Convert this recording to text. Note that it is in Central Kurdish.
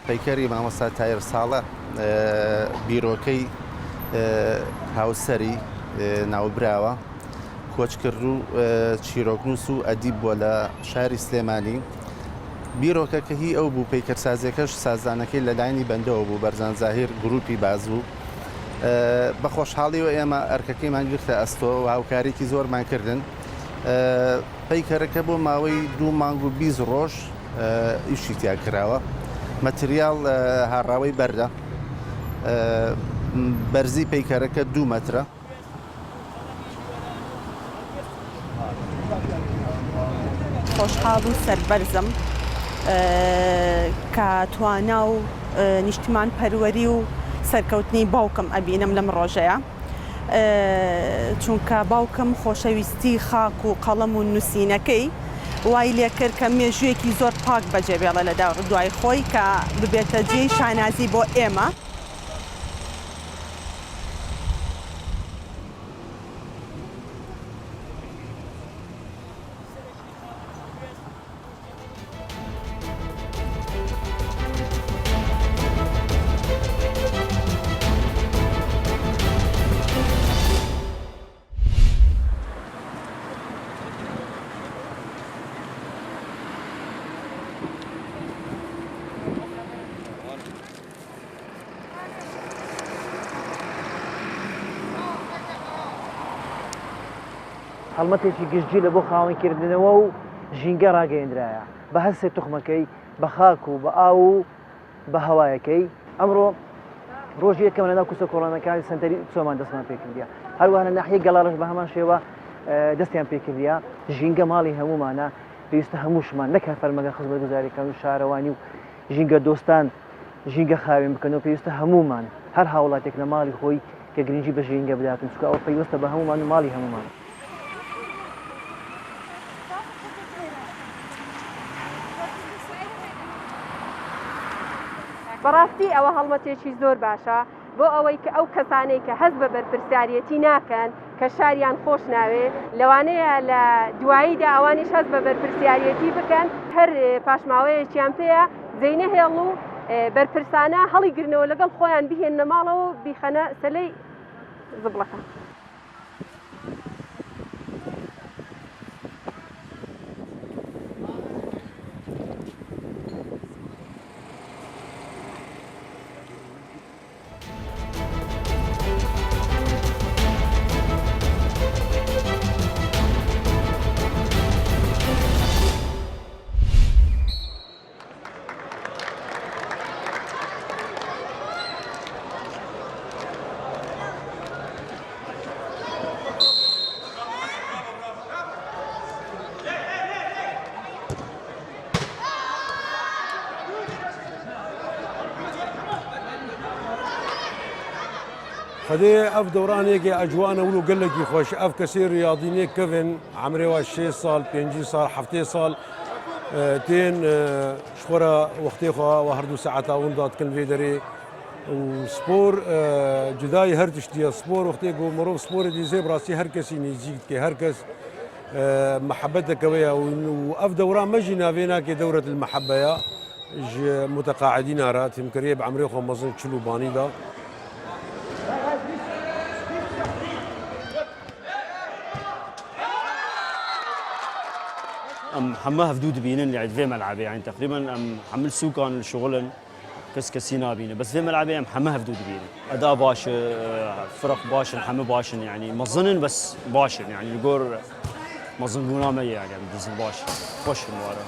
پەیکەری مامۆستا تایر ساڵە بیرۆکەی هاوسەری ناوبراوە کۆچکرد و چیرۆکنووس و ئەدیب بووە لە شاری سلێمانی. بیرۆکەکە هی ئەو بوو پەیکەرسازیەکەش سازانەکەی لەلایەنی بەندەوە بوو بەرزان زاهیر گروپی باز بوو. بە خۆشحاڵیەوە ئێمە ئەرکەکەیمان گرتە ئەستۆ و هاوکاریکی زۆرمان کردن. پەیکەرەکە بۆ ماوەی 2 مانگ و 20 ڕۆژ ئیشی تیا کراوە. مەتریال هاڕاوەی بەردە، بەرزی پەیکەرەکە 2 مەترە. خۆشحاڵ و سەربەرزم کە توانا و نیشتمان پەروەری و سەرکەوتنی باوکم ئەبینم لەم ڕۆژەیە، چونکە باوکم خۆشەویستی خاک و قەڵەم و نووسینەکەی وای لێ کرد کە مێژوویەکی زۆر پاک بەجێبێڵە لە دوای خۆی کە ببێتە جێی شانازی بۆ ئێمە. هەڵمەتێکی گشتگی لە بۆ خاوەنکردنەوە و ژینگە ڕاگەیەندرایە بە هەر سێ توخمەکەی، بە خاک و بە ئاو و بە هەوایەکەی. ئەمڕۆ ڕۆژ یەکەم لەناو کوسە کۆڕانەکانی سنتەری چۆمان دەستمان پێکردیە، هەروەها لە ناحیەی گەڵاڵش بە هەمان شێوە دەستیان پێکردیە. ژینگە ماڵی هەمومانە، پێویستە هەمووشمان نەک فەرمەگە خزمەتگوزاریەکان و شارەوانی و ژینگە دۆستان ژینگە خاوێن بکەنەوە. پێویستە هەمومان هەر هاوڵاتێک لە ماڵی خۆی کە گرنگی بە ژینگە بداتن، چونکە ئەوە پەیوەستە بە هەمومان و ماڵی هەمومان. بەڕاستی ئەوە هەڵمەتێکی زۆر باشە بۆ ئەوەی کە ئەو کەسانەی کە هەست بە بەرپرسیارەتی ناکەن کە شاریان خۆش ناوێ، لەوانەیە لە دواییدا ئەوانیش هەست بە بەرپرسیارەتی بکەن، هەر پاشماوەیەکیان پێەیە جێینە هێڵ و بەرپرسانە هەڵی گرنەوە لەگەڵ خۆیان بهێننە ماڵەوە بیخەنە سەلەی زبڵەکە. خدي اف دورانێکی ئەجوانە و گەلێکی خۆش. ئەف کەسی ریاضینێک کەڤن عمرێوا 6 ساڵ 5 ساڵ 7 ساڵ تێن شخۆرە وەختێ خوا و هەردوو سەعەتا وندا دکن vê derê spor cudayî her tiştiye spor wextê ku mirov sporê dîzê bi rastî her kesî nêzîk dike her kes mehebeteke wê ye û ev dewran me jî navê nake dewretil mehebeya ji muteqaعidîna re têmkiriye bi emrê xwe mezin çil û banî da. ام حماها فدود بينن يعني في ملعبي يعني تقريبا ام حمل سوقان شغلن كسكسينا بينا بس في ملعبي ام حماها فدود بينن اداء باش فرق باش حمى باش يعني مظنن بس باش يعني الجور مظن قنامه يعني بديز باش خوش المباراه